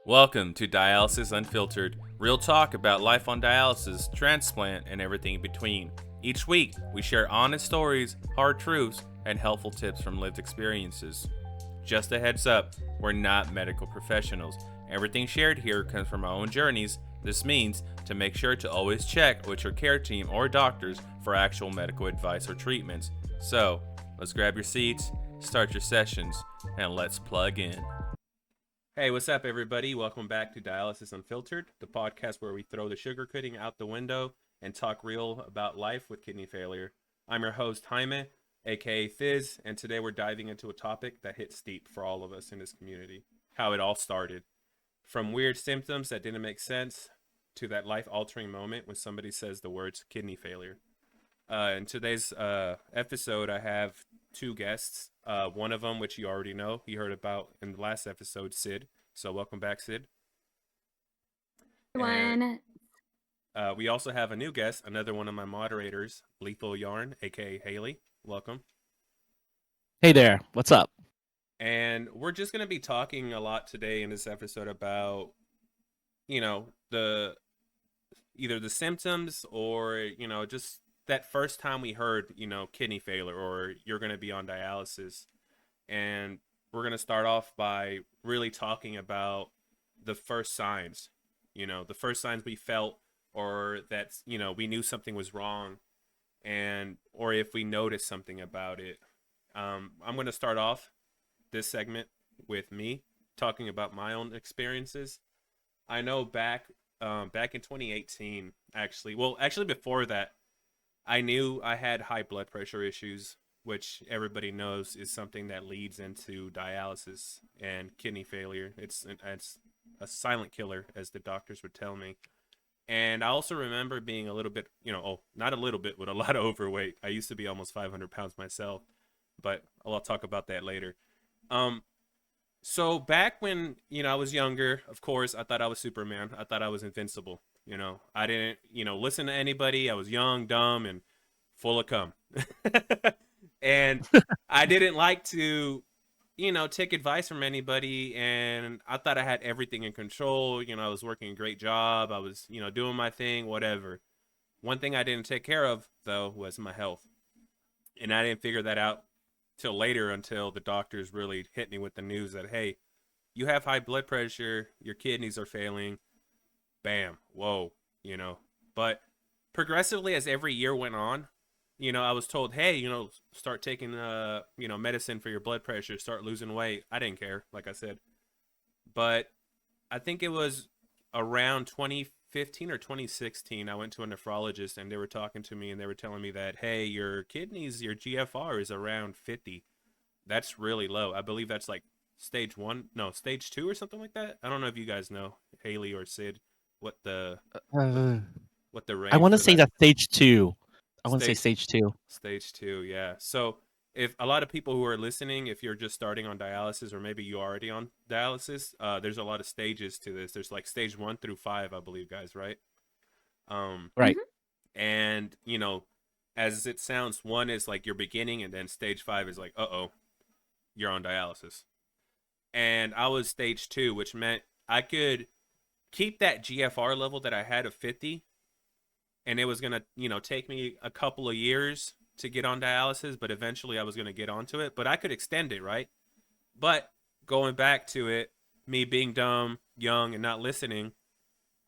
Welcome to Dialysis Unfiltered, real talk about life on dialysis, transplant, and everything in between. Each week, we share honest stories, hard truths, and helpful tips from lived experiences. Just a heads up, we're not medical professionals. Everything shared here comes from our own journeys. This means to make sure to always check with your care team or doctors for actual medical advice or treatments. So, let's grab your seats, start your sessions, and let's plug in. Hey, what's up, everybody? Welcome back to Dialysis Unfiltered, the podcast where we throw the sugarcoating out the window and talk real about life with kidney failure. I'm your host, Jaime, aka Fizz, and today we're diving into a topic that hits deep for all of us in this community: how it all started. From weird symptoms that didn't make sense to that life-altering moment when somebody says the words kidney failure. In today's episode, I have two guests. One of them, which you already know, you heard about in the last episode, Sid. So welcome back, Sid. Everyone. We also have a new guest, another one of my moderators, Lethal Yarn, aka Haley. Welcome. Hey there, what's up? And we're just going to be talking a lot today in this episode about, either the symptoms or, just that first time we heard, kidney failure or you're going to be on dialysis. And we're going to start off by really talking about the first signs, the first signs we felt, or that, we knew something was wrong, and or if we noticed something about it. I'm going to start off this segment with me talking about my own experiences. I know back in 2018, actually before that, I knew I had high blood pressure issues, which everybody knows is something that leads into dialysis and kidney failure. It's a silent killer, as the doctors would tell me. And I also remember being a little bit, not a little bit, but a lot of overweight. I used to be almost 500 pounds myself, but I'll talk about that later. So back when, I was younger, of course, I thought I was Superman. I thought I was invincible. I didn't, listen to anybody. I was young, dumb, and full of cum. And I didn't like to, take advice from anybody. And I thought I had everything in control. I was working a great job. I was, doing my thing, whatever. One thing I didn't take care of, though, was my health. And I didn't figure that out till later, until the doctors really hit me with the news that, hey, you have high blood pressure, your kidneys are failing. Bam, whoa, But progressively, as every year went on, I was told, hey, start taking, medicine for your blood pressure, start losing weight. I didn't care, like I said. But I think it was around 2015 or 2016, I went to a nephrologist, and they were talking to me, and they were telling me that, hey, your kidneys, your GFR is around 50. That's really low. I believe that's like stage 2 or something like that. I don't know if you guys know, Haley or Sid, what the range I want to for say that. that stage 2. I want to say Stage stage 2. Stage 2, yeah. So if a lot of people who are listening, if you're just starting on dialysis, or maybe you're already on dialysis, there's a lot of stages to this. There's like stage 1 through 5, I believe, guys, right? Right. And as it sounds, 1 is like your beginning, and then stage 5 is like, you're on dialysis. And I was stage 2, which meant I could keep that GFR level that I had of 50, and it was gonna, take me a couple of years to get on dialysis, but eventually I was gonna get onto it. But I could extend it, right? But going back to it, me being dumb, young, and not listening,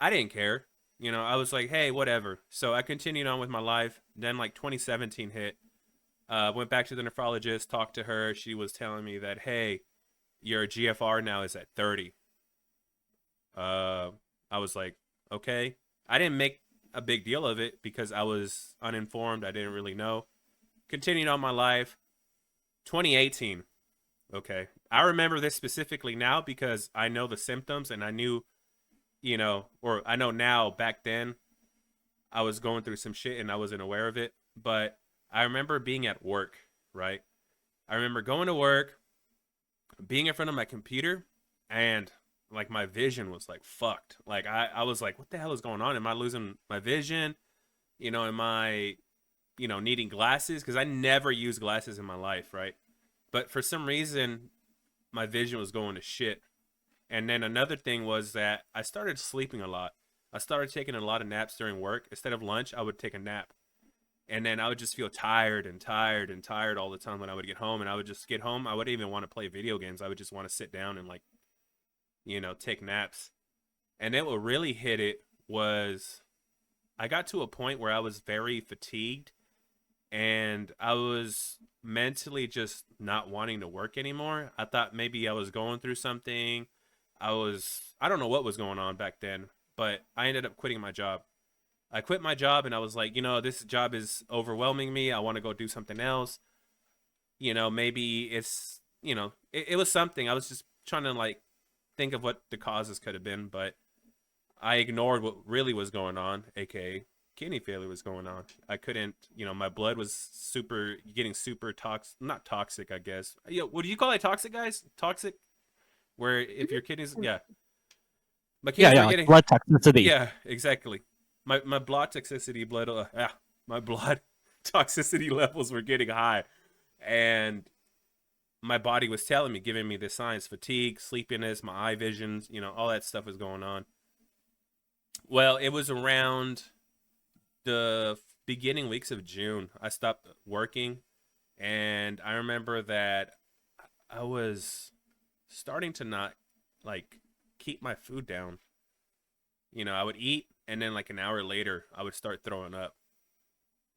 I didn't care. I was like, hey, whatever. So I continued on with my life. Then like 2017 hit. Went back to the nephrologist, talked to her. She was telling me that, hey, your GFR now is at 30. I was like, okay. I didn't make a big deal of it because I was uninformed. I didn't really know. Continued on my life. 2018. Okay. I remember this specifically now because I know the symptoms, and I knew, or I know now, back then I was going through some shit and I wasn't aware of it. But I remember being at work, right? I remember going to work, being in front of my computer, and like my vision was like fucked. Like I was like, what the hell is going on? Am I losing my vision? Am I, needing glasses? Because I never used glasses in my life, right? But for some reason, my vision was going to shit. And then another thing was that I started sleeping a lot. I started taking a lot of naps during work. Instead of lunch, I would take a nap. And then I would just feel tired and tired and tired all the time when I would get home. And I would just get home. I wouldn't even want to play video games. I would just want to sit down and, like, take naps. And then what really hit it was I got to a point where I was very fatigued and I was mentally just not wanting to work anymore. I thought maybe I was going through something. I don't know what was going on back then, but I ended up quitting my job. I quit my job and I was like, this job is overwhelming me. I want to go do something else. Maybe it's, it was something. I was just trying to, like, think of what the causes could have been, but I ignored what really was going on, aka kidney failure was going on. I couldn't, my blood was getting super toxic, not toxic, I guess. What do you call it, toxic, guys? Toxic? Where if your kidneys, yeah. My kidneys were like getting, blood toxicity. yeah, exactly. My blood toxicity, my blood toxicity levels were getting high. And my body was telling me, giving me the signs, fatigue, sleepiness, my eye visions, all that stuff was going on. Well, it was around the beginning weeks of June. I stopped working, and I remember that I was starting to not, like, keep my food down. I would eat, and then, like, an hour later, I would start throwing up.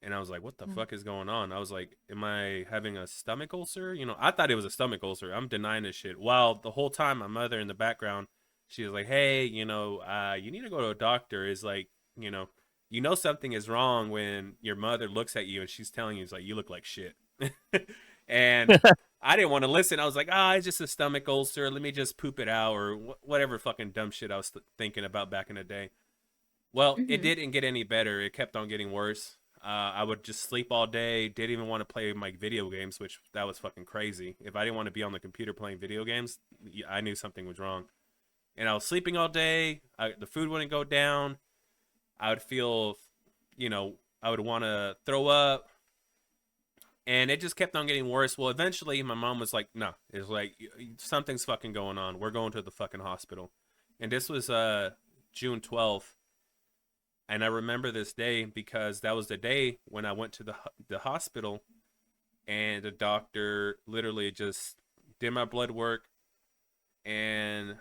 And I was like, what the fuck is going on? I was like, am I having a stomach ulcer? I thought it was a stomach ulcer. I'm denying this shit. While the whole time, my mother in the background, she was like, hey, you need to go to a doctor. Is like, something is wrong when your mother looks at you and she's telling you, it's like, you look like shit. And I didn't want to listen. I was like, it's just a stomach ulcer. Let me just poop it out, or whatever fucking dumb shit I was thinking about back in the day. Well, it didn't get any better. It kept on getting worse. I would just sleep all day. Didn't even want to play my video games, which that was fucking crazy. If I didn't want to be on the computer playing video games, I knew something was wrong. And I was sleeping all day. The food wouldn't go down. I would feel, I would want to throw up. And it just kept on getting worse. Well, eventually my mom was like, no, it's like, something's fucking going on. We're going to the fucking hospital. And this was June 12th. And I remember this day because that was the day when I went to the hospital, and the doctor literally just did my blood work, and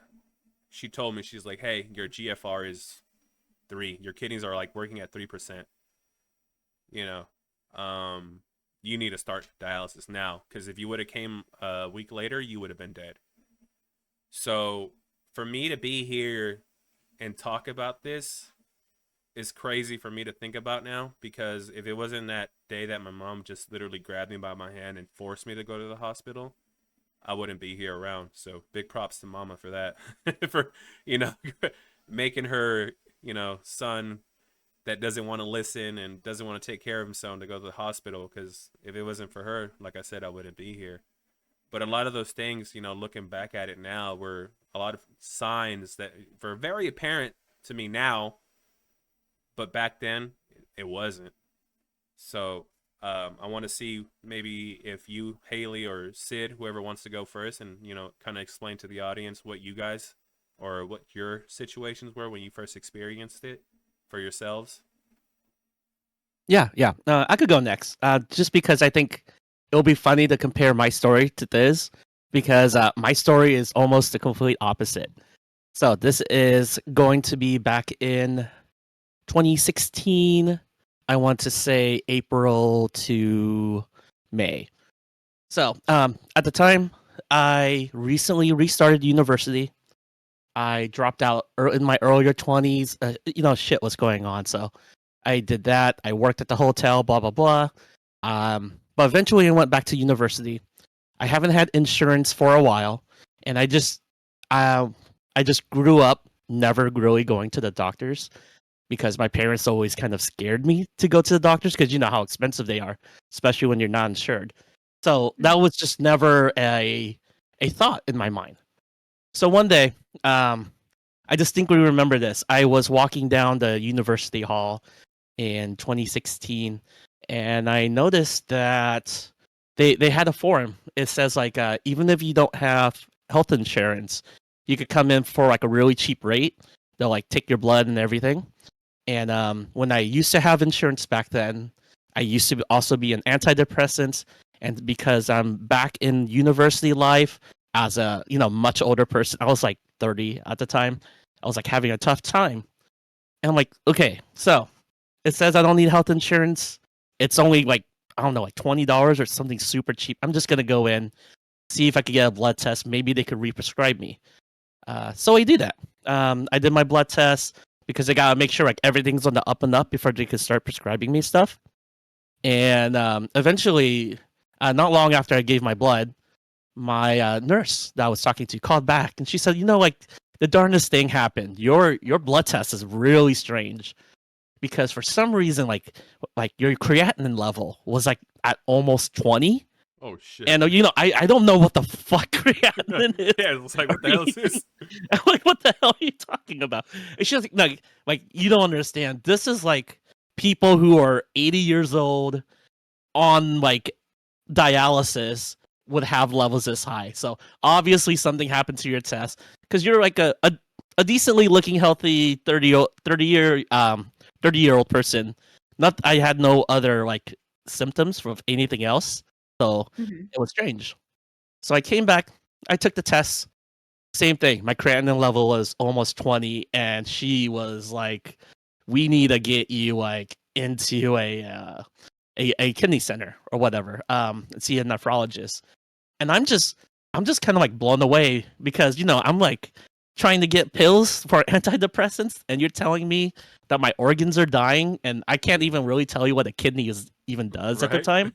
she told me, she's like, hey, your GFR is 3. Your kidneys are, like, working at 3%. You need to start dialysis now, because if you would have came a week later, you would have been dead. So for me to be here and talk about this is crazy for me to think about now, because if it wasn't that day that my mom just literally grabbed me by my hand and forced me to go to the hospital, I wouldn't be here around. So big props to mama for that. For, making her, son that doesn't want to listen and doesn't want to take care of himself to go to the hospital, because if it wasn't for her, like I said, I wouldn't be here. But a lot of those things, looking back at it now, were a lot of signs that were very apparent to me now, but back then it wasn't. So I want to see maybe if you, Haley, or Sid, whoever wants to go first, and kind of explain to the audience what you guys, or what your situations were when you first experienced it for yourselves. Yeah. I could go next. Just because I think it'll be funny to compare my story to this, because my story is almost the complete opposite. So this is going to be back in 2016. I want to say April to May. So at the time, I recently restarted university. I dropped out in my earlier 20s. Shit was going on. So I did that. I worked at the hotel, blah, blah, blah. But eventually I went back to university. I haven't had insurance for a while. And I just grew up never really going to the doctors, because my parents always kind of scared me to go to the doctors, because you know how expensive they are, especially when you're not insured. So that was just never a thought in my mind. So one day, I distinctly remember this. I was walking down the university hall in 2016, and I noticed that they had a forum. It says, like, even if you don't have health insurance, you could come in for like a really cheap rate. They'll like take your blood and everything. And when I used to have insurance back then, I used to also be an antidepressant. And because I'm back in university life as a much older person, I was like 30 at the time. I was like having a tough time. And I'm like, okay, so it says I don't need health insurance. It's only like, I don't know, like $20 or something super cheap. I'm just gonna go in, see if I could get a blood test. Maybe they could re-prescribe me. So I do that. I did my blood test because they gotta make sure like everything's on the up and up before they could start prescribing me stuff. And eventually, not long after I gave my blood, my nurse that I was talking to called back, and she said, like the darndest thing happened. Your blood test is really strange because for some reason, like your creatinine level was like at almost 20. Oh shit! And I don't know what the fuck creatinine is. Yeah, it's like, what the hell is this? I'm like, what the hell are you talking about? And she's like you don't understand. This is like people who are 80 years old on like dialysis would have levels this high. So obviously something happened to your test because you're like a decently looking healthy 30-year-old person. Not I had no other like symptoms from anything else. So it was strange. So I came back, I took the test. Same thing. My creatinine level was almost 20 and she was like, we need to get you like into a kidney center or whatever, see a nephrologist. And I'm just kind of like blown away because I'm like trying to get pills for antidepressants, and you're telling me that my organs are dying, and I can't even really tell you what a kidney even does at the time.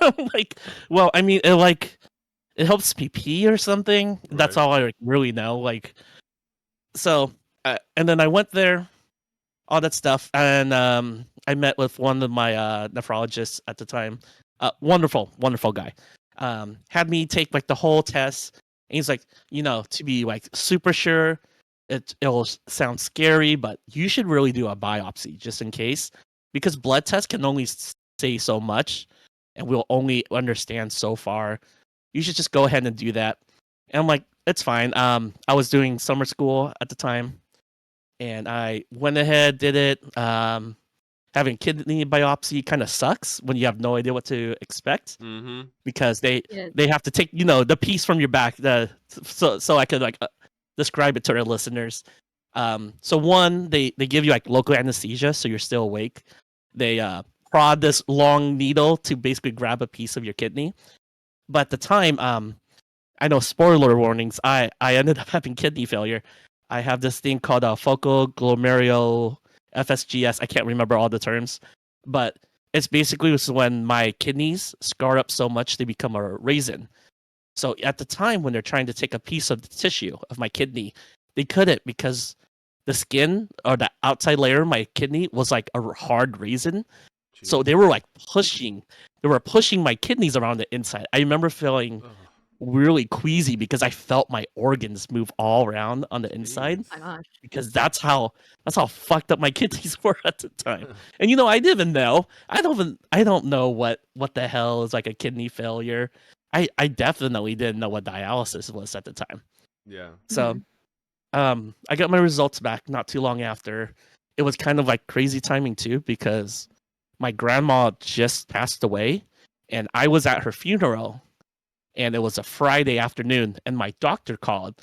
I'm like, well, I mean, it helps me pee or something. Right. That's all I really know. Like, so, and then I went there, all that stuff, and I met with one of my nephrologists at the time. Wonderful guy. Had me take like the whole test, and he's like, to be like super sure, it'll sound scary, but you should really do a biopsy just in case, because blood tests can only say so much, and we'll only understand so far. You should just go ahead and do that. And I'm like, it's fine. I was doing summer school at the time, and I went ahead, did it. Having kidney biopsy kind of sucks when you have no idea what to expect, because they have to take the piece from your back. So I could like describe it to our listeners. So one, they give you like local anesthesia, so you're still awake. They prod this long needle to basically grab a piece of your kidney. But at the time, I know, spoiler warnings, I ended up having kidney failure. I have this thing called focal glomerular FSGS. I can't remember all the terms, but it's basically when my kidneys scar up so much they become a raisin. So at the time when they're trying to take a piece of the tissue of my kidney, they couldn't because the skin or the outside layer of my kidney was like a hard raisin. Jeez. So they were like pushing my kidneys around the inside. I remember feeling really queasy because I felt my organs move all around on the inside. Oh my gosh. Because that's how fucked up my kidneys were at the time. And I didn't even know. I don't know what the hell is like a kidney failure. I definitely didn't know what dialysis was at the time. Yeah. So I got my results back not too long after. It was kind of like crazy timing too, because my grandma just passed away and I was at her funeral, and it was a Friday afternoon, and my doctor called,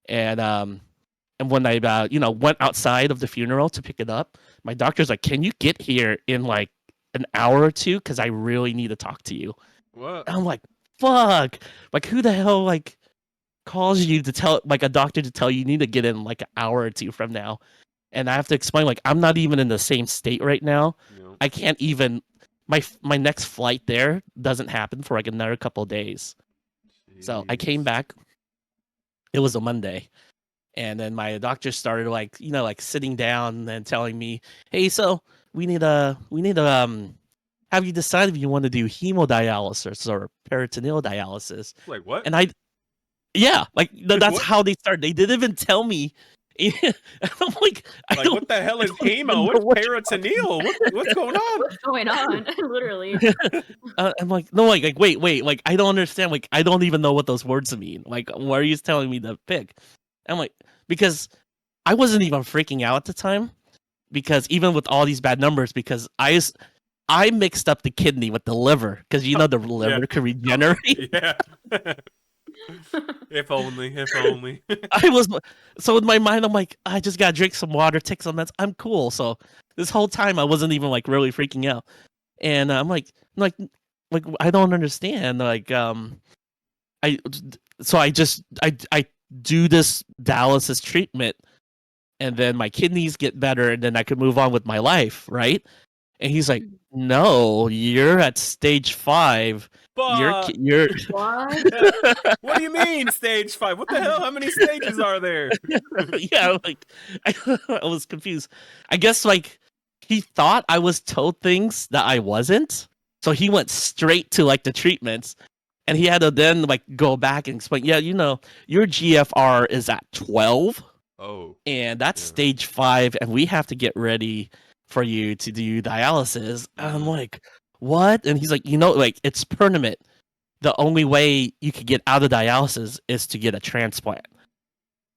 and when I went outside of the funeral to pick it up, my doctor's like, "Can you get here in like an hour or two? Because I really need to talk to you." What? And I'm like, "Fuck! Like, who the hell like calls you to tell like a doctor to tell you need to get in like an hour or two from now?" And I have to explain, like, I'm not even in the same state right now. No. I can't even. My next flight there doesn't happen for like another couple of days. Jeez. So I came back. It was a Monday. And then my doctor started like sitting down and telling me, "Hey, so we need to have you decide if you want to do hemodialysis or peritoneal dialysis." Like what? And that's how they started. They didn't even tell me I'm like, Like, what the hell I is don't even emo? know What's what you're talking peritoneal? What's going on? What's going on? Literally. I'm like, no, like, wait, like, I don't understand. Like, I don't even know what those words mean. Like, what are you telling me to pick? I'm like, because I wasn't even freaking out at the time. Because even with all these bad numbers, because I mixed up the kidney with the liver, because you know the Yeah. liver can regenerate. Yeah. If only. If only. I was so in my mind, I'm like, I just gotta drink some water, take some meds. I'm cool. So this whole time, I wasn't even like really freaking out, and I'm like I don't understand. Like, I so I do this dialysis treatment, and then my kidneys get better, and then I could move on with my life, right? And he's like, "No, you're at stage 5. But You're What? what do you mean stage 5? What the hell? How many stages are there? yeah." Like I was confused. I guess like he thought I was told things that I wasn't, so he went straight to like the treatments, and he had to then like go back and explain. Yeah, your GFR is at 12, Oh. and that's Yeah. stage 5, and we have to get ready for you to do dialysis. And I'm like, what? And he's like, like it's permanent. The only way you could get out of dialysis is to get a transplant.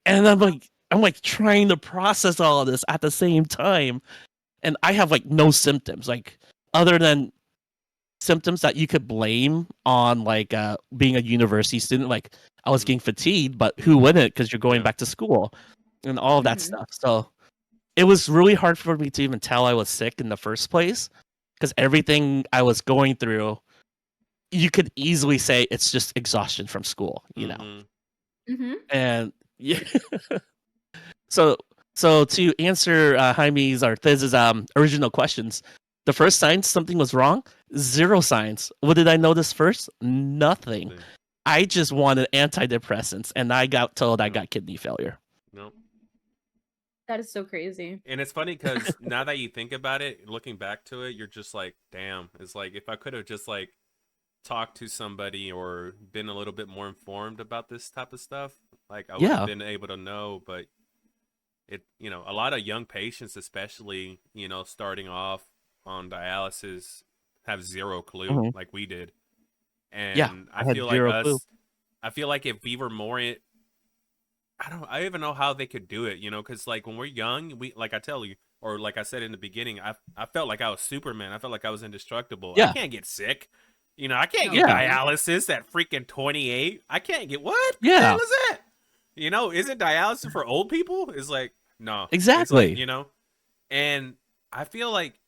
And I'm like trying to process all of this at the same time. And I have like no symptoms, like other than symptoms that you could blame on like being a university student. Like I was getting fatigued, but who wouldn't? Because you're going Yeah. back to school and all of that Mhm. stuff. So it was really hard for me to even tell I was sick in the first place, because everything I was going through, you could easily say it's just exhaustion from school, Mhm. Mhm. And yeah. so so to answer Jaime's or Thiz's original questions, the first sign something was wrong, zero signs. What did I notice first? Nothing. Nothing. I just wanted antidepressants, and I got told I Nope. got kidney failure. Nope. That is so crazy. And it's funny because now that you think about it, looking back to it, you're just like, damn. It's like if I could have just like talked to somebody or been a little bit more informed about this type of stuff, like I would have Yeah. been able to know. But a lot of young patients, especially, starting off on dialysis, have zero clue Mhm. like we did. Yeah. And I had zero clue. I feel like if we were more I don't even know how they could do it, because like when we're young, like I tell you, or like I said in the beginning, I felt like I was Superman. I felt like I was indestructible. I Yeah. can't get sick. I can't No, get Yeah. dialysis at freaking 28. I can't get what? The Yeah. hell is that? Isn't dialysis for old people? It's like, no. It's like, Exactly. and I feel like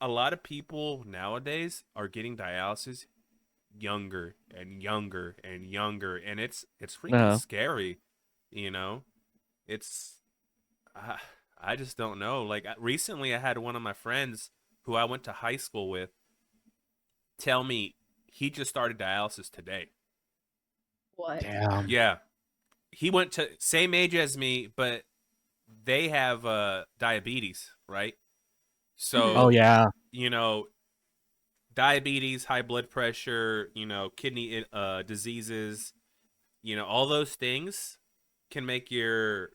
a lot of people nowadays are getting dialysis younger and younger and younger, and it's freaking No. scary. You know, it's I, I just don't know. Like recently, I had one of my friends who I went to high school with tell me he just started dialysis today. what? Damn. Yeah, he went to same age as me, but they have diabetes, right? Oh So yeah. you know, diabetes, high blood pressure, kidney diseases, all those things can make your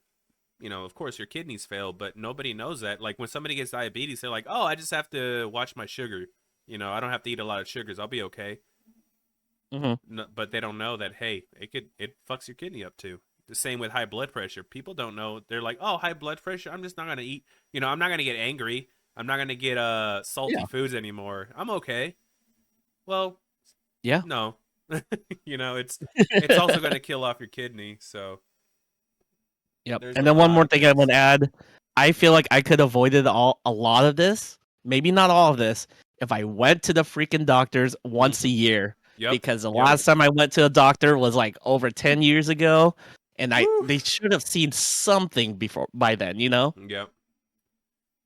of course your kidneys fail, but nobody knows that. Like when somebody gets diabetes, they're like, "Oh, I just have to watch my sugar. I don't have to eat a lot of sugars. I'll be okay." Hmm. No, but they don't know that hey, it fucks your kidney up too. The same with high blood pressure. People don't know. They're like, "Oh, high blood pressure. I'm just not gonna eat. I'm not gonna get angry. I'm not gonna get salty Yeah. foods anymore. I'm okay." Well, Yeah. no. It's also gonna kill off your kidney. So Yep. there's a And then one lot more of thing I things. would add, I feel like I could have avoided a lot of this, maybe not all of this, if I went to the freaking doctors once a year. Yep. Because the Yep. last time I went to a doctor was like over 10 years ago, and Woo. they should have seen something before by then. Yep.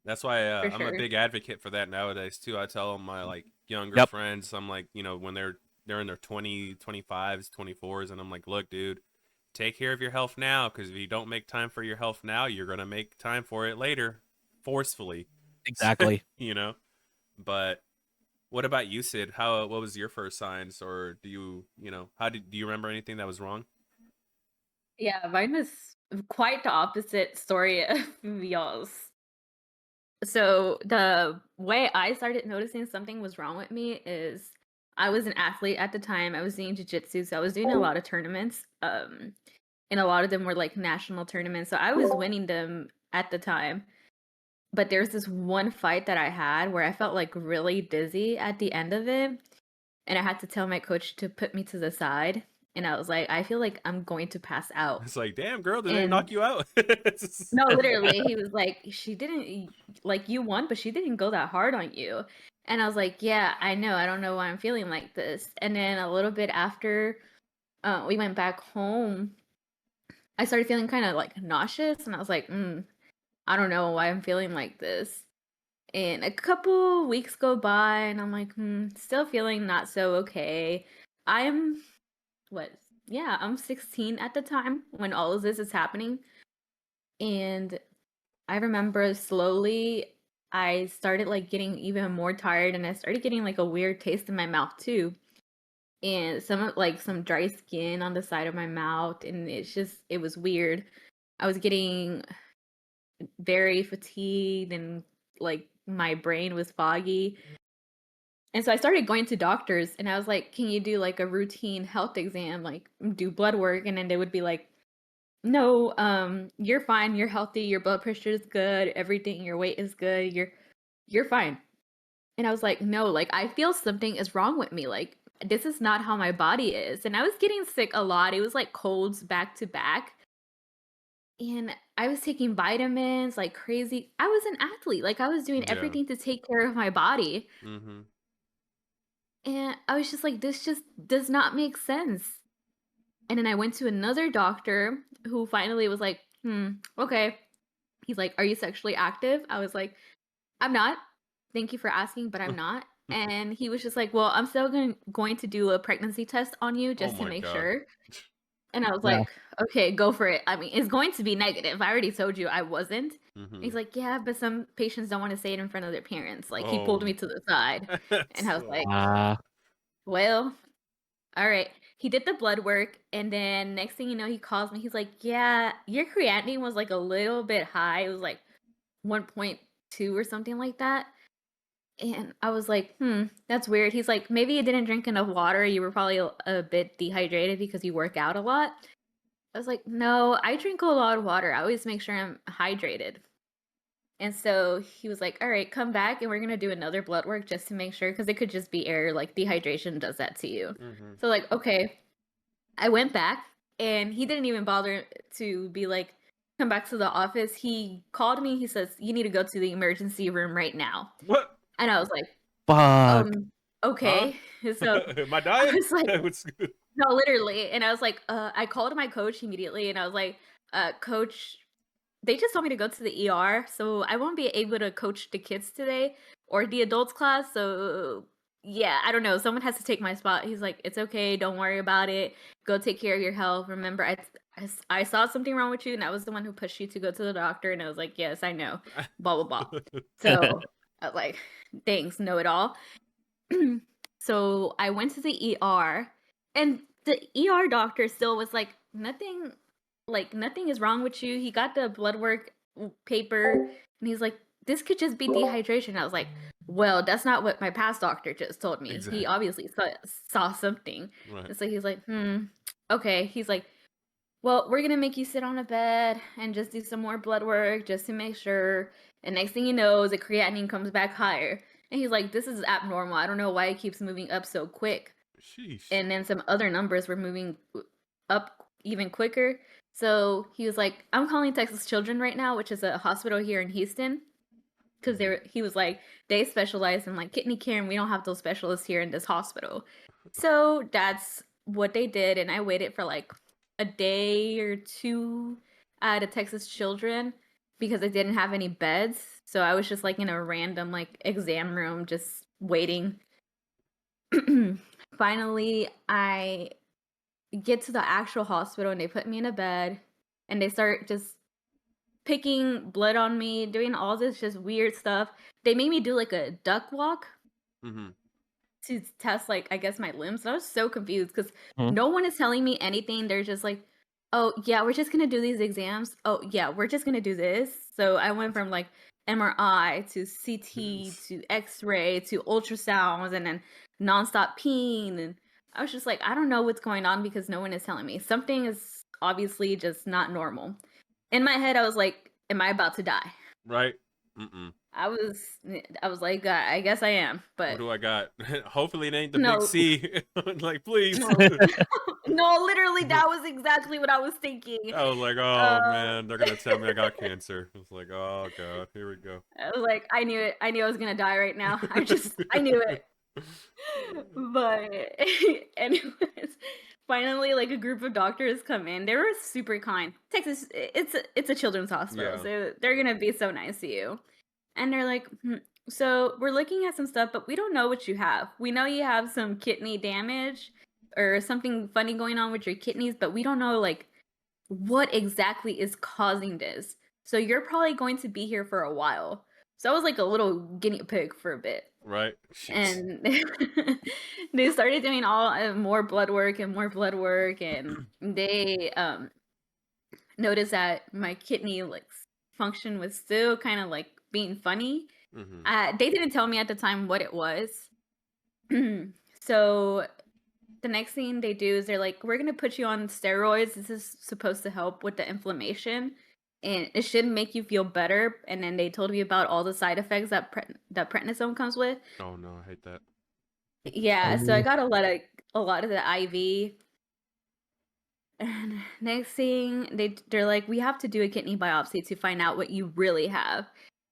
That's why For I'm a sure. big advocate for that nowadays too. I tell my like younger Yep. friends, I'm like, when they're in their 25s, 24s, and I'm like, look, dude, take care of your health now, because if you don't make time for your health now, you're gonna make time for it later, forcefully. Exactly. But what about you, Sid? What was your first signs, or do you remember anything that was wrong? Yeah, mine was quite the opposite story of y'all's. So the way I started noticing something was wrong with me is I was an athlete at the time. I was doing jiu-jitsu, so I was doing a lot of tournaments. And a lot of them were like national tournaments. So I was winning them at the time. But there's this one fight that I had where I felt like really dizzy at the end of it. And I had to tell my coach to put me to the side. And I was like, I feel like I'm going to pass out. It's like, damn, girl, did they And knock you out? no, literally, he was like, she didn't, like, you won, but she didn't go that hard on you. And I was like, yeah, I know. I don't know why I'm feeling like this. And then a little bit after we went back home, I started feeling kind of like nauseous. And I was like, I don't know why I'm feeling like this. And a couple weeks go by, and I'm like, still feeling not so okay. I'm, what? Yeah, I'm 16 at the time when all of this is happening. And I remember slowly I started like getting even more tired, and I started getting like a weird taste in my mouth too. And some dry skin on the side of my mouth, and it was weird. I was getting very fatigued, and like my brain was foggy. And so I started going to doctors, and I was like, can you do like a routine health exam, like do blood work? And then they would be like, no, you're fine, you're healthy, your blood pressure is good, everything, your weight is good, you're fine. And I was like, no, like I feel something is wrong with me. Like this is not how my body is. And I was getting sick a lot. It was like colds back to back. And I was taking vitamins like crazy. I was an athlete. Like I was doing Yeah. everything to take care of my body. Mm-hmm. And I was just like, this just does not make sense. And then I went to another doctor who finally was like, okay. He's like, are you sexually active? I was like, I'm not. Thank you for asking, but I'm not. And he was just like, well, I'm still going to do a pregnancy test on you Oh just to my make God. sure. And I was Yeah. like, okay, go for it. I mean, it's going to be negative. I already told you I wasn't. Mm-hmm. He's like, yeah, but some patients don't want to say it in front of their parents. Like, he Oh, pulled me to the side. And I was like, well, all right. He did the blood work. And then next thing you know, he calls me. He's like, yeah, your creatinine was like a little bit high. It was like 1.2 or something like that. And I was like, that's weird. He's like, maybe you didn't drink enough water. You were probably a bit dehydrated because you work out a lot. I was like, no, I drink a lot of water. I always make sure I'm hydrated. And so he was like, all right, come back and we're going to do another blood work just to make sure, because it could just be error. Like dehydration does that to you. Mm-hmm. So, like, okay. I went back and he didn't even bother to be like, come back to the office. He called me. He says, you need to go to the emergency room right now. What? And I was like, Fuck. okay. So My I diet? was like, What's good? no, literally. And I was like, I called my coach immediately and I was like, coach, they just told me to go to the ER. So I won't be able to coach the kids today or the adults class. So yeah, I don't know. Someone has to take my spot. He's like, it's okay. Don't worry about it. Go take care of your health. Remember, I saw something wrong with you and I was the one who pushed you to go to the doctor. And I was like, yes, I know. Blah, blah, blah. So I was like, thanks, know it all. So I went to the ER and the ER doctor still was like, nothing is wrong with you. He got the blood work paper and he's like, this could just be dehydration. I was like, well, that's not what my past doctor just told me. Exactly. He obviously saw something. Right. And so he's like, okay. He's like, well, we're going to make you sit on a bed and just do some more blood work just to make sure. And next thing you know, the creatinine comes back higher. And he's like, this is abnormal. I don't know why it keeps moving up so quick. Sheesh. And then some other numbers were moving up even quicker. So he was like, I'm calling Texas Children right now, which is a hospital here in Houston. Because he was like, they specialize in like kidney care and we don't have those specialists here in this hospital. So that's what they did. And I waited for like a day or two at a Texas Children because they didn't have any beds. So I was just like in a random like exam room just waiting. Finally, I get to the actual hospital and they put me in a bed and they start just picking blood on me, doing all this just weird stuff. They made me do like a duck walk to test like I guess my limbs. And I was so confused because no one is telling me anything. They're just like, oh yeah, we're just gonna do these exams. Oh yeah, we're just gonna do this. So I went from like MRI to CT to X-ray to ultrasounds and then nonstop peeing, and I was just like, I don't know what's going on because no one is telling me. Something is obviously just not normal. In my head, I was like, am I about to die? Right? Mm-mm. I was like, I guess I am, What but do I got? Hopefully it ain't the big no, C. Like, please. no, no, literally, that was exactly what I was thinking. I was like, oh Uh, man, they're gonna tell me I got cancer. I was like, oh god, here we go. I was like, I knew it. I knew I was gonna die right now. I knew it. But anyways, finally, like a group of doctors come in. They were super kind. Texas, it's a children's hospital, Yeah. so they're gonna be so nice to you. And they're like, so we're looking at some stuff, but we don't know what you have. We know you have some kidney damage or something funny going on with your kidneys, but we don't know like what exactly is causing this. So you're probably going to be here for a while. So I was like a little guinea pig for a bit. Right. Jeez. And they started doing all more blood work and more blood work, and they noticed that my kidney like function was still kind of like being funny. They didn't tell me at the time what it was. So the next thing they do is they're like, we're gonna put you on steroids. This is supposed to help with the inflammation, and it should make you feel better. And then they told me about all the side effects that that prednisone comes with. Oh no, I hate that. Yeah, so I got a lot of the IV. And next thing they're like, we have to do a kidney biopsy to find out what you really have.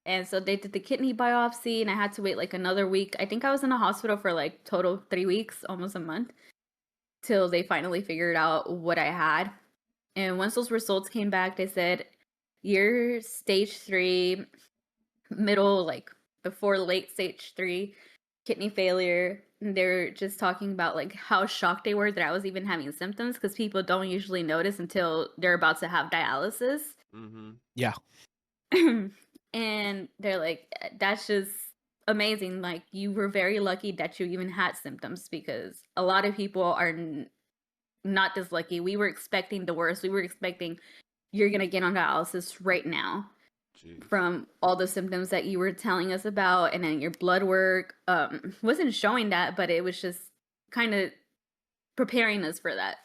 And so they did the kidney biopsy, and I had to wait like another week. I think I was in a hospital for like total 3 weeks, almost a month, till they finally figured out what I had. And once those results came back, they said, you're stage 3, middle, like before late stage 3 kidney failure. And they're just talking about like how shocked they were that I was even having symptoms, because people don't usually notice until they're about to have dialysis. Yeah. And they're like, that's just amazing. Like, you were very lucky that you even had symptoms, because a lot of people are not this lucky. We were expecting the worst. We were expecting you're gonna get on dialysis right now. Jeez. From all the symptoms that you were telling us about, and then your blood work wasn't showing that, but it was just kind of preparing us for that.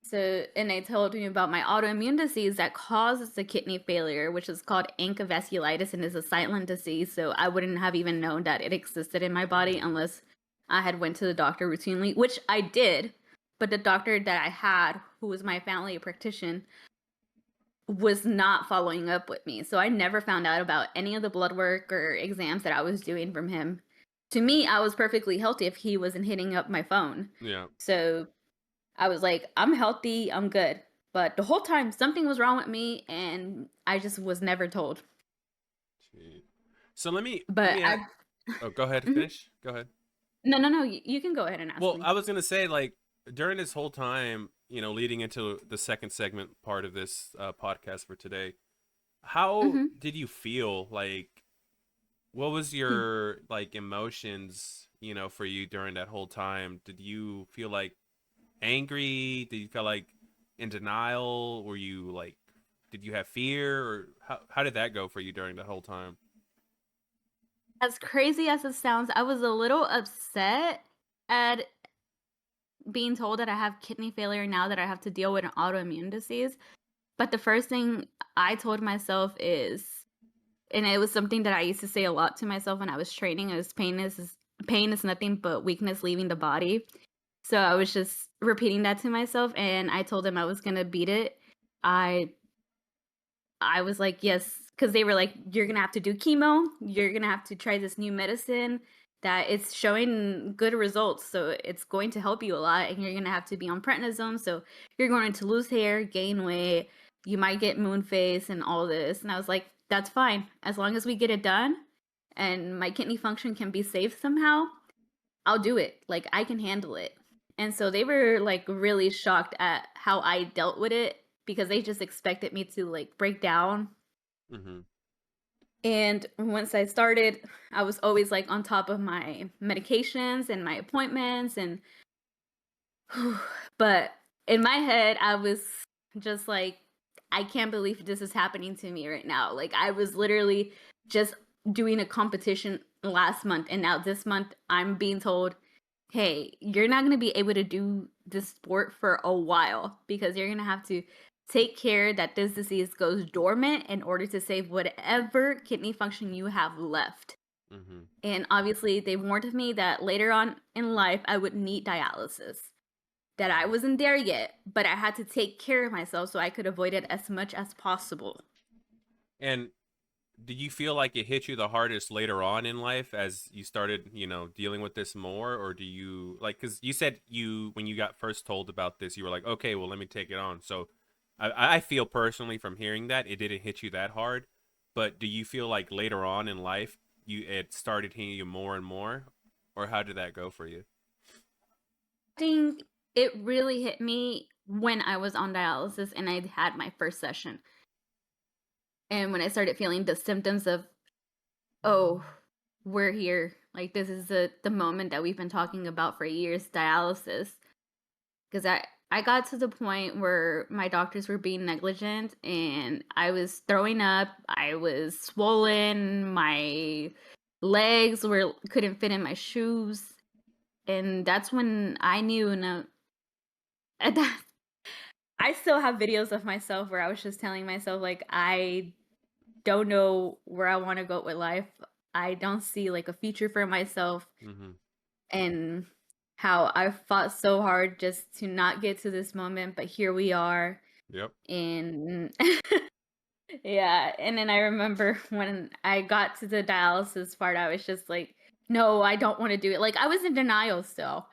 So, and they told me about my autoimmune disease that causes the kidney failure, which is called ANCA vasculitis, and is a silent disease. So I wouldn't have even known that it existed in my body unless I had went to the doctor routinely, which I did. But the doctor that I had, who was my family practitioner, was not following up with me. So I never found out about any of the blood work or exams that I was doing from him. To me, I was perfectly healthy if he wasn't hitting up my phone. Yeah. So I was like, I'm healthy, I'm good. But the whole time, something was wrong with me, and I just was never told. Jeez. So let me. But Oh, go ahead. Finish. Go ahead. No. You can go ahead and ask Well, me. I was gonna say, like, during this whole time, you know, leading into the second segment part of this podcast for today, how did you feel? Like, what was your like emotions, you know, for you during that whole time? Did you feel like angry? Did you feel like in denial? Were you like, did you have fear, or how did that go for you during the whole time? As crazy as it sounds, I was a little upset at being told that I have kidney failure now that I have to deal with an autoimmune disease. But the first thing I told myself is, and it was something that I used to say a lot to myself when I was training, is pain is nothing but weakness leaving the body. So I was just repeating that to myself, and I told them I was gonna beat it. I was like, yes, because they were like, you're gonna have to do chemo, you're gonna have to try this new medicine that it's showing good results, so it's going to help you a lot, and you're gonna have to be on prednisone, so you're going to lose hair, gain weight, you might get moon face and all this. And I was like, that's fine, as long as we get it done and my kidney function can be saved somehow, I'll do it. Like, I can handle it. And so they were like really shocked at how I dealt with it, because they just expected me to like break down. And once I started, I was always like on top of my medications and my appointments, and but in my head I was just like, I can't believe this is happening to me right now. Like, I was literally just doing a competition last month, and now this month I'm being told, hey, you're not going to be able to do this sport for a while because you're going to have to take care that this disease goes dormant in order to save whatever kidney function you have left. Mm-hmm. And obviously, they warned me that later on in life, I would need dialysis. That I wasn't there yet, but I had to take care of myself so I could avoid it as much as possible. And do you feel like it hit you the hardest later on in life as you started, dealing with this more? Or do you, like, because you said when you got first told about this, you were like, okay, well, let me take it on. So I feel personally from hearing that it didn't hit you that hard. But do you feel like later on in life, it started hitting you more and more? Or how did that go for you? I think it really hit me when I was on dialysis and I had my first session. And when I started feeling the symptoms of, oh, we're here. Like, this is the moment that we've been talking about for years, dialysis. Because I got to the point where my doctors were being negligent and I was throwing up. I was swollen. My legs couldn't fit in my shoes. And that's when I knew. I still have videos of myself where I was just telling myself, like, I don't know where I want to go with life. I don't see like a future for myself. Mm-hmm. And how I fought so hard just to not get to this moment, but here we are. Yep. And yeah, and then I remember when I got to the dialysis part, I was just like, no, I don't want to do it. Like, I was in denial still.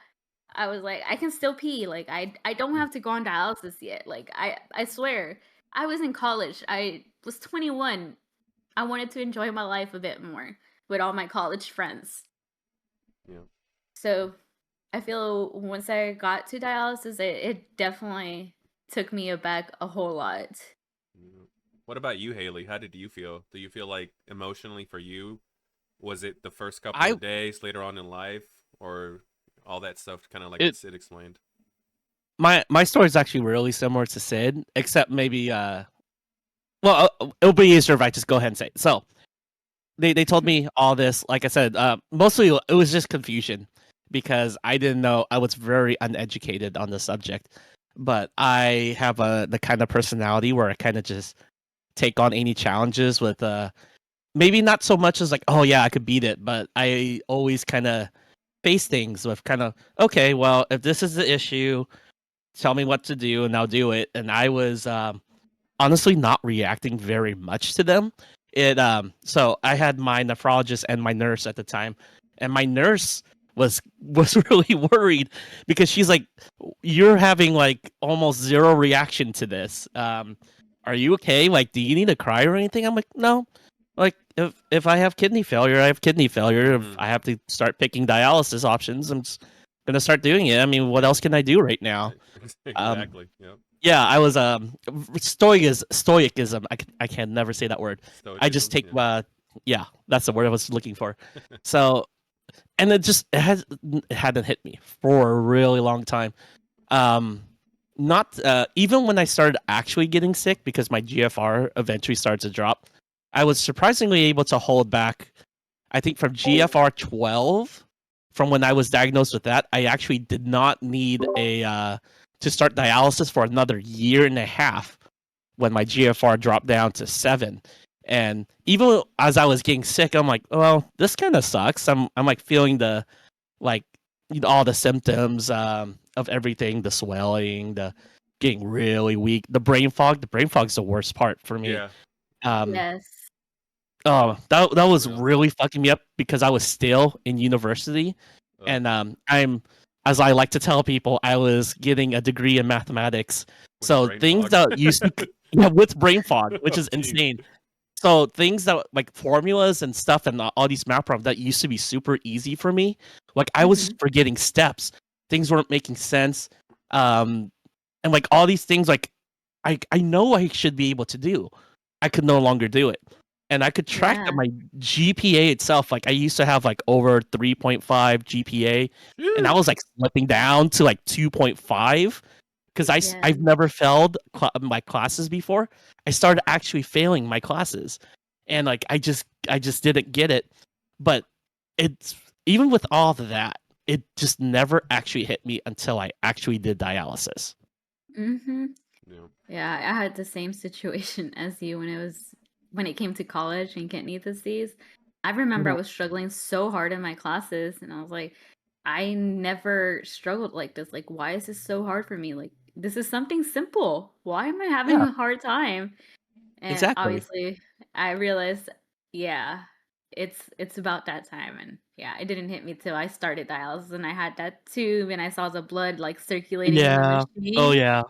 I was like, I can still pee. Like, I don't have to go on dialysis yet. Like, I swear, I was in college. I was 21. I wanted to enjoy my life a bit more with all my college friends. Yeah. So I feel once I got to dialysis, it definitely took me aback a whole lot. What about you, Haley? How did you feel? Do you feel like emotionally for you, was it the first couple of days later on in life, or all that stuff kind of like Sid explained? My story is actually really similar to Sid, except maybe well, it'll be easier if I just go ahead and say it. So they told me all this, like I said, mostly it was just confusion because I didn't know. I was very uneducated on the subject, but I have the kind of personality where I kind of just take on any challenges with maybe not so much as like, oh yeah, I could beat it, but I always kind of face things with kind of, okay, well, if this is the issue, tell me what to do and I'll do it. And I was honestly not reacting very much to them. So I had my nephrologist and my nurse at the time, and my nurse was really worried because she's like, you're having like almost zero reaction to this. Are you okay? Like, do you need to cry or anything? I'm like, no. Like, if I have kidney failure, I have kidney failure. Mm-hmm. If I have to start picking dialysis options, I'm just gonna start doing it. I mean, what else can I do right now? Exactly. Yep. Yeah, I was stoicism. I can never say that word. Stoicism, I just take yeah, that's the word I was looking for. So, and it hadn't hit me for a really long time. Not even when I started actually getting sick because my GFR eventually started to drop. I was surprisingly able to hold back. I think from GFR 12, from when I was diagnosed with that, I actually did not need to start dialysis for another year and a half when my GFR dropped down to 7. And even as I was getting sick, I'm like, well, this kind of sucks. I'm like feeling the like all the symptoms of everything, the swelling, the getting really weak, the brain fog. The brain fog's the worst part for me. Yeah. Yes. Oh, that was really fucking me up because I was still in university, and I'm, as I like to tell people, I was getting a degree in mathematics. With so things fog. that used to with brain fog, which is insane. So things that like formulas and stuff and all these math problems that used to be super easy for me, like I was forgetting steps. Things weren't making sense, and like all these things, like I know I should be able to do, I could no longer do it. And I could track that my GPA itself, like I used to have like over 3.5 GPA, and I was like slipping down to like 2.5 because Yeah. I've never failed my classes before. I started actually failing my classes, and like I just didn't get it. But it's even with all of that, it just never actually hit me until I actually did dialysis. Mm-hmm. Yeah. Yeah, I had the same situation as you when it came to college and kidney disease. I remember I Mhm. was struggling so hard in my classes, and I was like, I never struggled like this. Like, why is this so hard for me? Like, this is something simple. Why am I having Yeah, a hard time? And exactly. obviously, I realized, yeah, it's about that time. And yeah, it didn't hit me till I started dialysis, and I had that tube, and I saw the blood like circulating in the Yeah. Oh machine. yeah.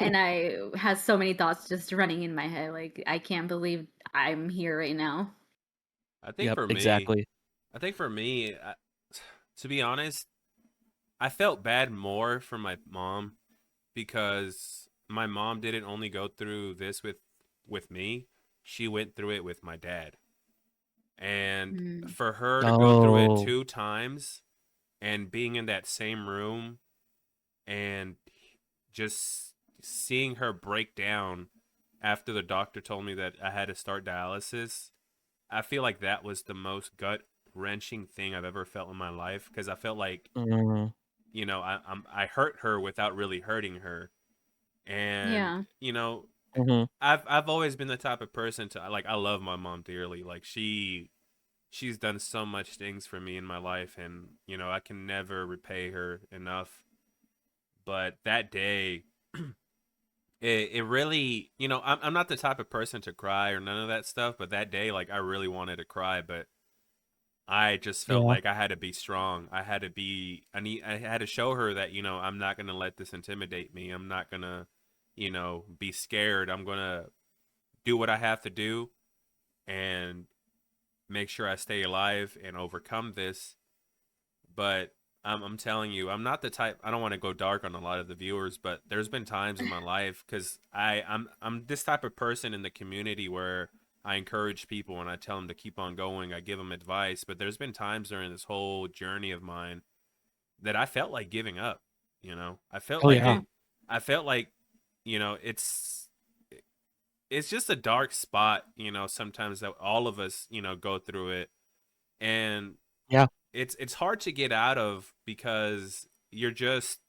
And I had so many thoughts just running in my head. Like, I can't believe I'm here right now. I think Yep. for me, Exactly. I think for me, to be honest, I felt bad more for my mom because my mom didn't only go through this with me, she went through it with my dad. And Mm. for her to go through it Oh. 2 times and being in that same room and just seeing her break down after the doctor told me that I had to start dialysis, I feel like that was the most gut wrenching thing I've ever felt in my life because I felt like, Mm, I hurt her without really hurting her. And Yeah. mhm. I've always been the type of person to, like, I love my mom dearly. Like, she's done so much things for me in my life, and I can never repay her enough. But that day, it really, I'm not the type of person to cry or none of that stuff, but that day, like, I really wanted to cry, but I just felt Yeah. like I had to be strong. I had to show her that, I'm not going to let this intimidate me. I'm not going to, be scared. I'm going to do what I have to do and make sure I stay alive and overcome this. But I'm telling you, I'm not the type. I don't want to go dark on a lot of the viewers, but there's been times in my life because I'm this type of person in the community where I encourage people and I tell them to keep on going. I give them advice, but there's been times during this whole journey of mine that I felt like giving up. I felt Oh like yeah. Yeah. it. I felt like, you know, it's it's just a dark spot. Sometimes that all of us, go through it, and Yeah. it's hard to get out of because you're just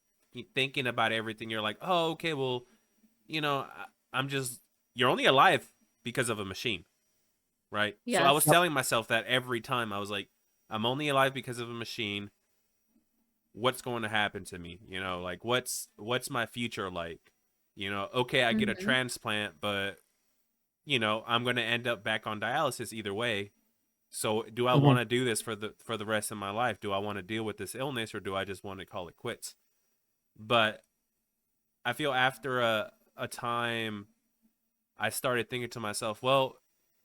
thinking about everything. You're like, oh, okay, well, I'm just you're only alive because of a machine, right? So I was Yes. Yep. telling myself that every time. I was like, I'm only alive because of a machine. What's going to happen to me? Like, what's my future like? Okay, I get a Hmm. transplant, but I'm going to end up back on dialysis either way. So do I Mhm. want to do this for the rest of my life? Do I want to deal with this illness, or do I just want to call it quits? But I feel after a time I started thinking to myself, well,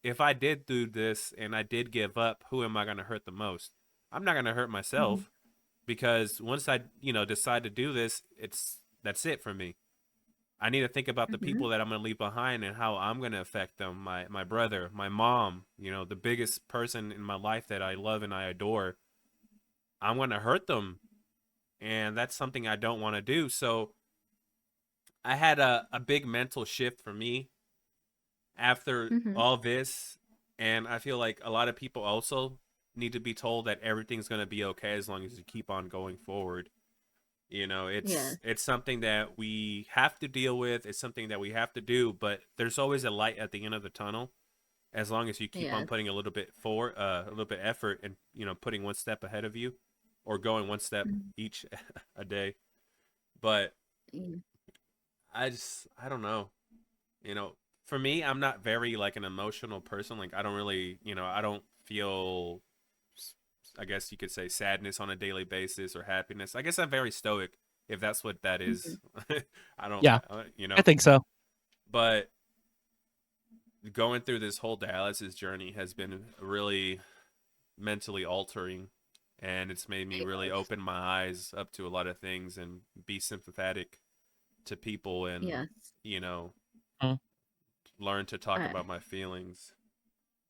if I did do this and I did give up, who am I going to hurt the most? I'm not going to hurt Hmm. myself because once I, decide to do this, that's it for me. I need to think about the Hmm. people that I'm going to leave behind and how I'm going to affect them. My brother, my mom, the biggest person in my life that I love and I adore. I'm going to hurt them, and that's something I don't want to do. So I had a big mental shift for me after Hmm. all this, and I feel like a lot of people also need to be told that everything's going to be okay as long as you keep on going forward. Yes. It's something that we have to deal with. It's something that we have to do, but there's always a light at the end of the tunnel as long as you keep on Yes. putting a little bit effort, and putting one step ahead of you, or going one step Mhm. each a day. But Yeah. I don't know. You know, for me, I'm not very like an emotional person. Like, I don't really, I don't feel, I guess you could say, sadness on a daily basis or happiness. I guess I'm very stoic, if that's what that Mhm. is. I don't, Yeah. I think so. but going through this whole dialysis journey has been really mentally altering, and it's made me really Yes. open my eyes up to a lot of things and be sympathetic to people, and Yes. you know Mm. learn to talk Uh, about my feelings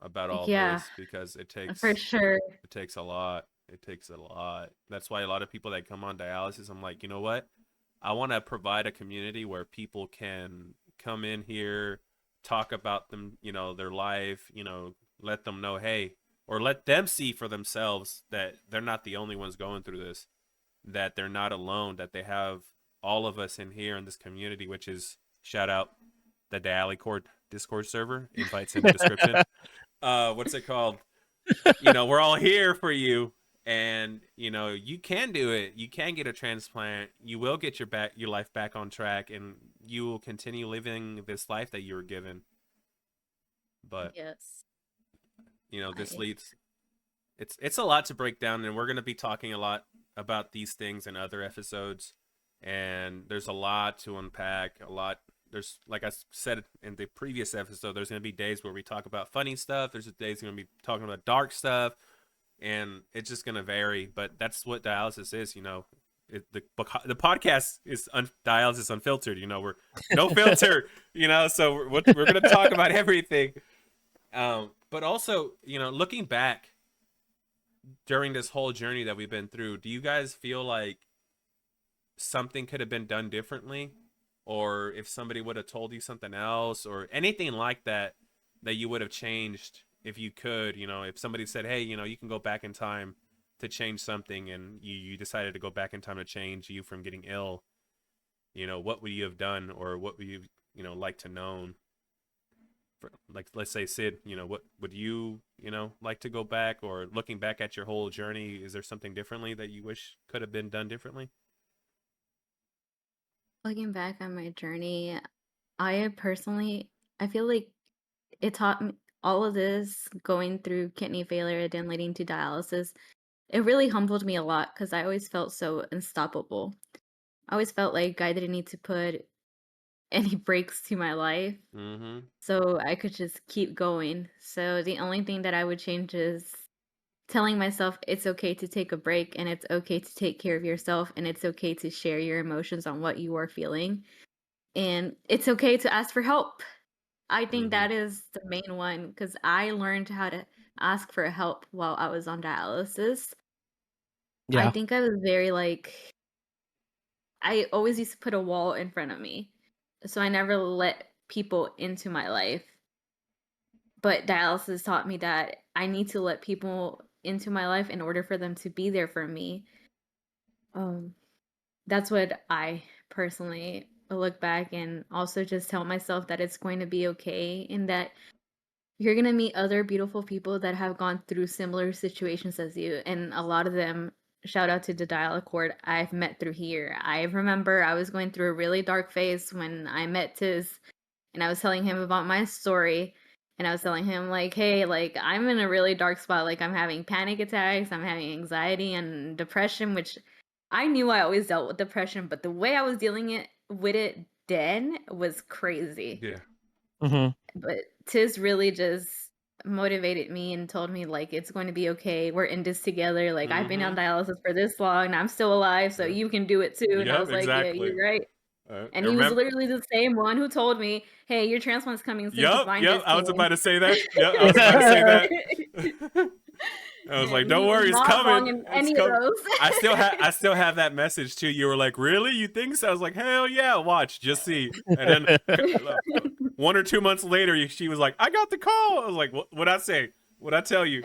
about all yeah, this because for sure. it takes a lot. It takes a lot. That's why a lot of people that come on dialysis, I'm like, you know what? I want to provide a community where people can come in here, talk about them, their life, let them know, hey, or let them see for themselves that they're not the only ones going through this, that they're not alone, that they have all of us in here in this community, which is, shout out, the DIALYSIS Discord server, invites in the description. What's it called? We're all here for you, and you can do it. You can get a transplant. You will get your life back on track, and you will continue living this life that you were given. But yes, this leads. It's a lot to break down, and we're going to be talking a lot about these things in other episodes. And there's a lot to unpack. There's, like I said in the previous episode, there's going to be days where we talk about funny stuff. There's days going to be talking about dark stuff, and it's just going to vary. But that's what dialysis is, the podcast is Dialysis Unfiltered. We're no filter, so we're going to talk about everything. But also, looking back during this whole journey that we've been through, do you guys feel like something could have been done differently? Or if somebody would have told you something else or anything like that you would have changed if you could, if somebody said, hey, you can go back in time to change something, and you decided to go back in time to change you from getting ill, what would you have done, or what would you, like to know? Like, let's say Sid, what would you, like to go back, or looking back at your whole journey, is there something differently that you wish could have been done differently? looking back on my journey, I feel like it taught me all of this going through kidney failure and then leading to dialysis. It really humbled me a lot because I always felt so unstoppable. I always felt like I didn't need to put any brakes to my life, Mm-hmm. so I could just keep going. So the only thing that I would change is telling myself it's okay to take a break, and it's okay to take care of yourself, and it's okay to share your emotions on what you are feeling, and it's okay to ask for help. I think Mm-hmm. that is the main one because I learned how to ask for help while I was on dialysis. I Yeah. think I was very I always used to put a wall in front of me. So I never let people into my life. But dialysis taught me that I need to let people into my life in order for them to be there for me. Um, that's what I personally look back and also just tell myself that it's going to be okay and that you're going to meet other beautiful people that have gone through similar situations as you. And a lot of them, shout out to the dial accord, I've met through here. I remember I was going through a really dark phase when I met Tiz, and I was telling him about my story. And I was telling him, like, hey, like, I'm in a really dark spot. Like, I'm having panic attacks, I'm having anxiety and depression, which I knew I always dealt with depression, but the way I was dealing with it then was crazy. Yeah. Mm-hmm. But Tiz really just motivated me and told me, like, it's going to be okay. We're in this together. Like, I've been on dialysis for this long and I'm still alive, so Yeah. you can do it too. And I Yep, was like, yeah, exactly. you're right. And I he was remember. literally the same one who told me, hey, your transplant's coming soon to Yep. find this I was team. about to say that. Yep, I was about to say that. I was like, And don't he was worry, it's not wrong coming. in It's any of coming. those. I still have that message too. You were like, really? You think so? I was like, hell yeah, watch, just see. And then 1 or 2 months later, she was like, I got the call. I was like, what'd I say? What'd I tell you?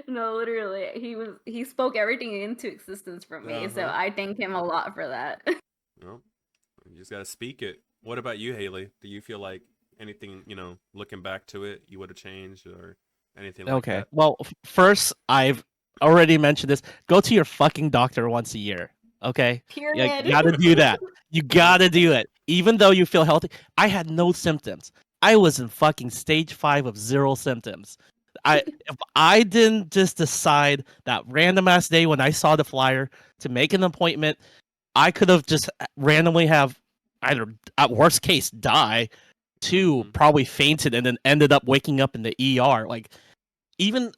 No, literally, he spoke everything into existence for me. So I thank him a lot for that. Well, you just gotta speak it. What about you, Haley? Do you feel like anything, looking back to it, you would have changed or anything like Okay. that? Well, first, I've already mentioned this. Go to your fucking doctor once a year. Okay. Yeah, Period. you gotta do that. You gotta do it. Even though you feel healthy. I had no symptoms. I was in fucking stage 5 of 0 symptoms. If I didn't just decide that random ass day when I saw the flyer to make an appointment, I could have just randomly have either at worst case die, two probably fainted and then ended up waking up in the ER. Like even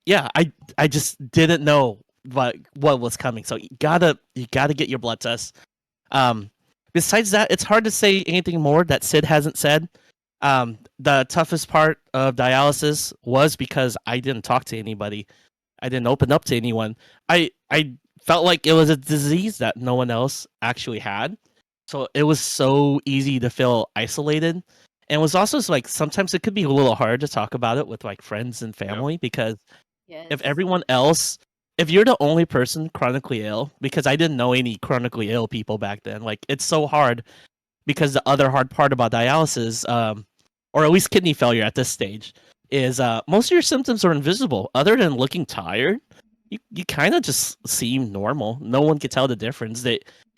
I just didn't know what was coming. So you gotta get your blood test. Besides that, it's hard to say anything more that Sid hasn't said. The toughest part of dialysis was because I didn't talk to anybody. I didn't open up to anyone. I felt like it was a disease that no one else actually had. So it was so easy to feel isolated. And it was also like sometimes it could be a little hard to talk about it with like friends and Yep. family because if Yes. everyone else, if you're the only person chronically ill, because I didn't know any chronically ill people back then, like it's so hard because the other hard part about dialysis, or at least kidney failure at this stage, is most of your symptoms are invisible. Other than looking tired, you kind of just seem normal. No one can tell the difference.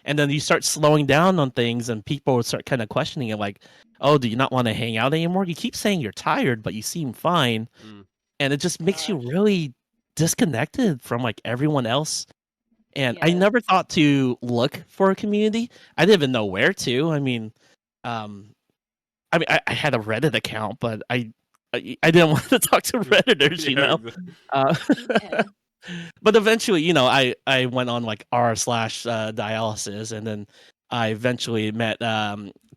And then you start slowing down on things, and people start kind of questioning it, like, "Oh, do you not want to hang out anymore? You keep saying you're tired, but you seem fine." Mm. And it just makes you Gosh. really disconnected from like everyone else. And I Yes. never thought to look for a community. I didn't even know where to. Um, I had a Reddit account, but I didn't want to talk to Redditors, you Yeah, know. exactly. Uh, Yeah. but eventually, you know, I went on like r/dialysis, and then I eventually met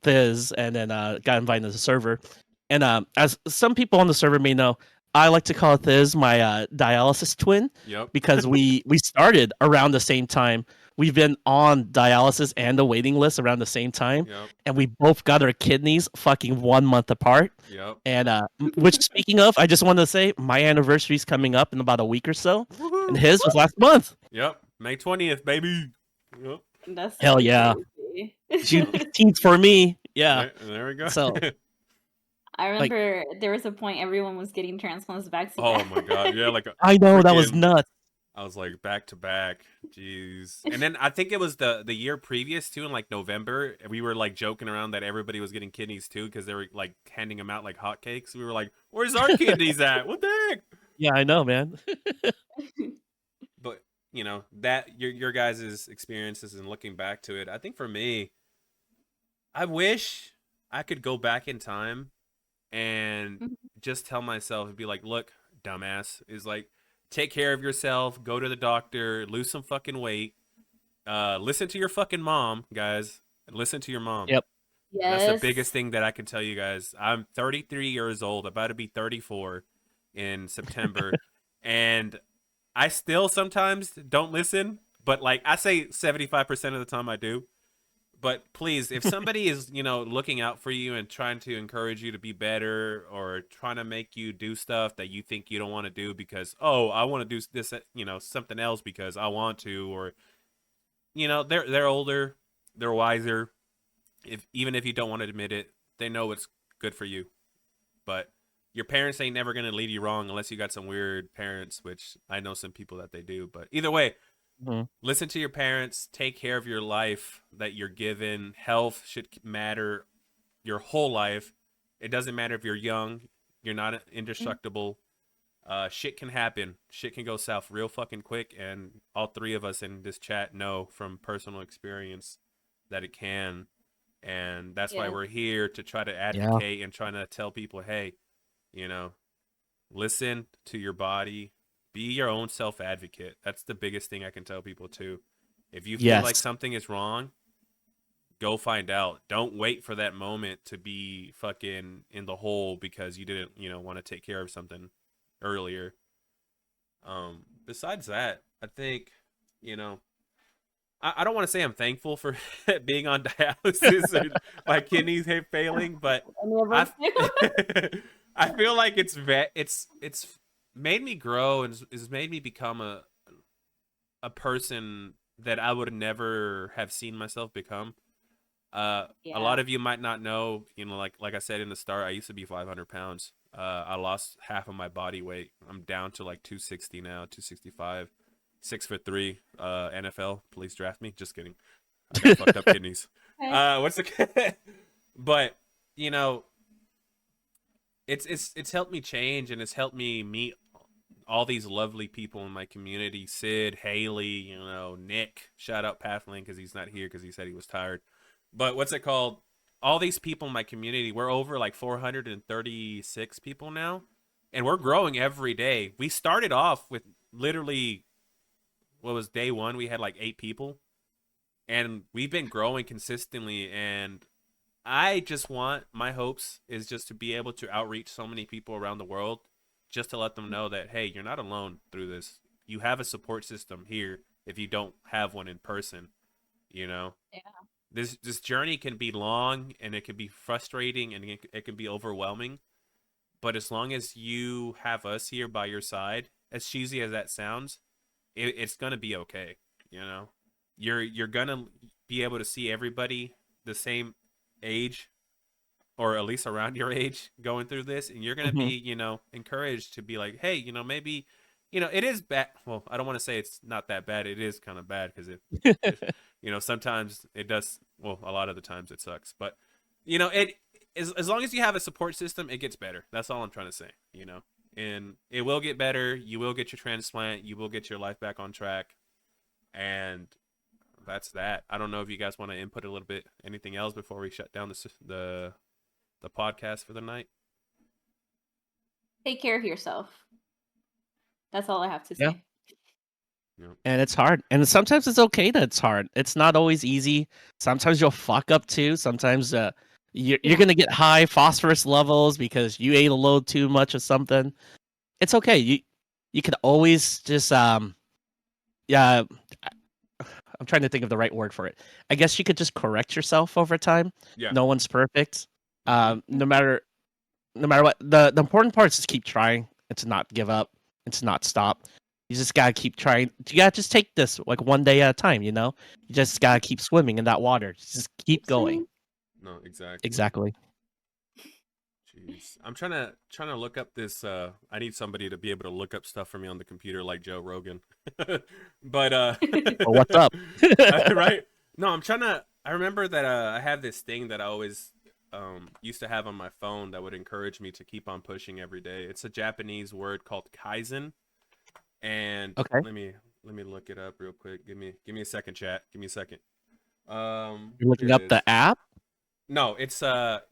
Thiz, and then got invited to the server. And as some people on the server may know, I like to call Thiz my dialysis twin Yep. because we started around the same time. We've been on dialysis and the waiting list around the same time, Yep. and we both got our kidneys fucking 1 month apart. Yep. And which, speaking of, I just wanted to say my anniversary's coming up in about a week or so, and Woohoo. his was last month. Yep. May 20th, baby. Yep. That's Hell so yeah, crazy. June 16th for me. Yeah, There we go. so I like remember there was a point everyone was getting transplants back to Oh back. my god. Yeah, like a I know that was freaking nuts. I was like back to back. Jeez. And then I think it was the year previous too, in like November, we were like joking around that everybody was getting kidneys too because they were like handing them out like hotcakes. We were like, "Where's our kidneys at? What the heck?" Yeah, I know, man. But you know that your guys' experiences and looking back to it, I think for me, I wish I could go back in time and Mhm. just tell myself and be like, "Look, dumbass, is like take care of yourself, go to the doctor, lose some fucking weight, listen to your fucking mom, guys, listen to your mom." Yep. That's the Yes. biggest thing that I can tell you guys. I'm 33 years old, about to be 34 in September, and I still sometimes don't listen, but like I say 75% of the time I do. But please, if somebody is, you know, looking out for you and trying to encourage you to be better or trying to make you do stuff that you think you don't want to do because, oh, I want to do this, you know, something else because I want to, or you know, they're older, they're wiser. If even if you don't want to admit it, they know what's good for you. But your parents ain't never gonna lead you wrong unless you got some weird parents, which I know some people that they do. But either way, Mhm. listen to your parents, take care of your life that you're given. Health should matter your whole life. It doesn't matter if you're young, you're not indestructible. Shit can happen. Shit can go south real fucking quick, and all three of us in this chat know from personal experience that it can. And that's why Yes. we're here to try to Yeah. advocate and trying to tell people, hey, you know, listen to your body, be your own self advocate. That's the biggest thing I can tell people too. If you feel like Yes. something is wrong, go find out. Don't wait for that moment to be fucking in the hole because you didn't, you know, want to take care of something earlier. Besides that, I think, you know, I don't want to say I'm thankful for being on dialysis or my kidneys failing, but Any of I us do. I feel like it's made me grow and it's made me become a person that I would never have seen myself become. A Yeah. lot of you might not know, you know, like I said in the start, I used to be 500 pounds. I lost half of my body weight. I'm down to like 260 now, 265, 6'3". NFL, please draft me. Just kidding. I got fucked up kidneys. Okay. What's the? But you know, it's helped me change and it's helped me meet all these lovely people in my community. Sid, Haley, you know, Nick. Shout out Pathlin because he's not here because he said he was tired. But what's it called? All these people in my community, we're over like 436 people now, and we're growing every day. We started off with literally what was day one? We had like 8 people, and we've been growing consistently. And I just want my hopes is just to be able to outreach so many people around the world, just to let them know that hey, you're not alone through this. You have a support system here if you don't have one in person, you know. Yeah. This journey can be long, and it can be frustrating, and it can be overwhelming, but as long as you have us here by your side, as cheesy as that sounds, it's gonna be okay, you know. You're gonna be able to see everybody the same age, or at least around your age, going through this, and you're gonna Mhm. be, encouraged to be like, hey, maybe, it is bad. Well, I don't want to say it's not that bad. It is kind of bad because sometimes it does. Well, a lot of the times it sucks, but it as long as you have a support system, it gets better. That's all I'm trying to say. And it will get better. You will get your transplant. You will get your life back on track, and that's that. I don't know if you guys want to input a little bit, anything else before we shut down the podcast for the night. Take care of yourself. That's all I have to Yeah. say. And it's hard. And sometimes it's okay that it's hard. It's not always easy. Sometimes you'll fuck up too. Sometimes you're going to get high phosphorus levels because you ate a little too much of something. It's okay. You can always just yeah, I'm trying to think of the right word for it. I guess you could just correct yourself over time. Yeah. No one's perfect. No matter what, the important part is to keep trying and to not give up and to not stop. You just gotta keep trying. You gotta just take this like one day at a time. You just gotta keep swimming in that water. Just keep going. No, exactly. Exactly. Jeez, I'm trying to look up this. I need somebody to be able to look up stuff for me on the computer, like Joe Rogan. But Well, what's up? right? No, I'm trying to. I remember that I have this thing that I always used to have on my phone that would encourage me to keep on pushing every day. It's a Japanese word called kaizen. And Okay. let me look it up real quick. Give me a second, chat. Give me a second. You're looking here up it the is. app? No, it's a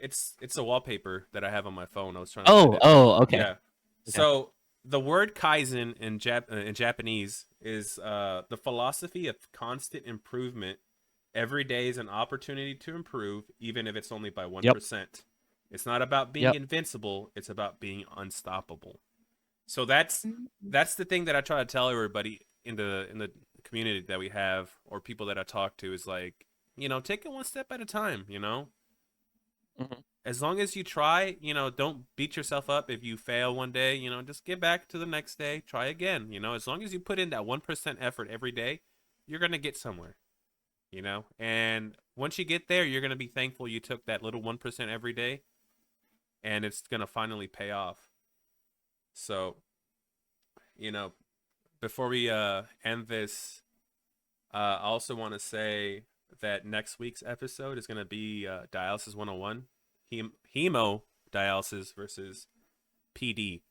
wallpaper that I have on my phone. I was trying to find it. Okay. Yeah. Okay. So the word kaizen in Japanese is the philosophy of constant improvement. Every day is an opportunity to improve, even if it's only by 1%. Yep. It's not about being invincible. It's about being unstoppable. So that's the thing that I try to tell everybody in the community that we have, or people that I talk to, is like, take it one step at a time. Mm-hmm. As long as you try, don't beat yourself up if you fail one day. Just get back to the next day, try again. As long as you put in that 1% effort every day, you're gonna get somewhere. And once you get there, you're gonna be thankful you took that little 1% every day, and it's gonna finally pay off. So, before we end this, I also want to say that next week's episode is going to be Dialysis 101, hemodialysis versus PD.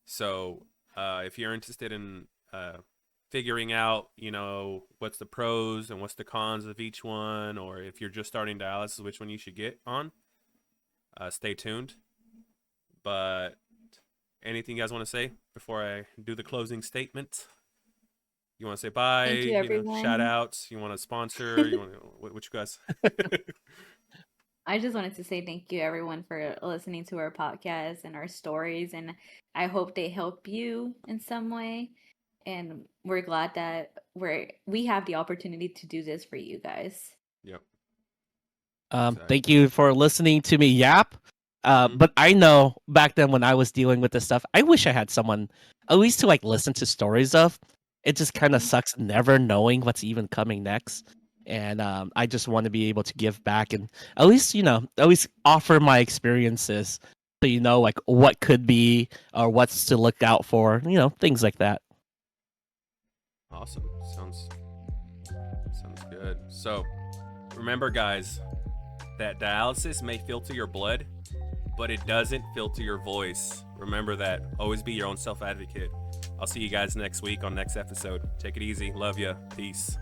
So if you're interested in figuring out, what's the pros and what's the cons of each one, or if you're just starting dialysis, which one you should get on, stay tuned. But anything you guys want to say before I do the closing statement? You want to say bye? Thank you, everyone. Shout outs? You want to sponsor? You want what you guys? I just wanted to say thank you, everyone, for listening to our podcast and our stories, and I hope they help you in some way. And we're glad that we have the opportunity to do this for you guys. Yep. Thank you for listening to me yap. But I know back then when I was dealing with this stuff, I wish I had someone at least to listen to stories of. It just kind of sucks never knowing what's even coming next. And I just want to be able to give back and at least offer my experiences so what could be or what's to look out for, things like that. Awesome. Sounds good. So remember, guys, that dialysis may filter your blood, but it doesn't filter your voice. Remember that. Always be your own self-advocate. I'll see you guys next week on next episode. Take it easy. Love ya. Peace.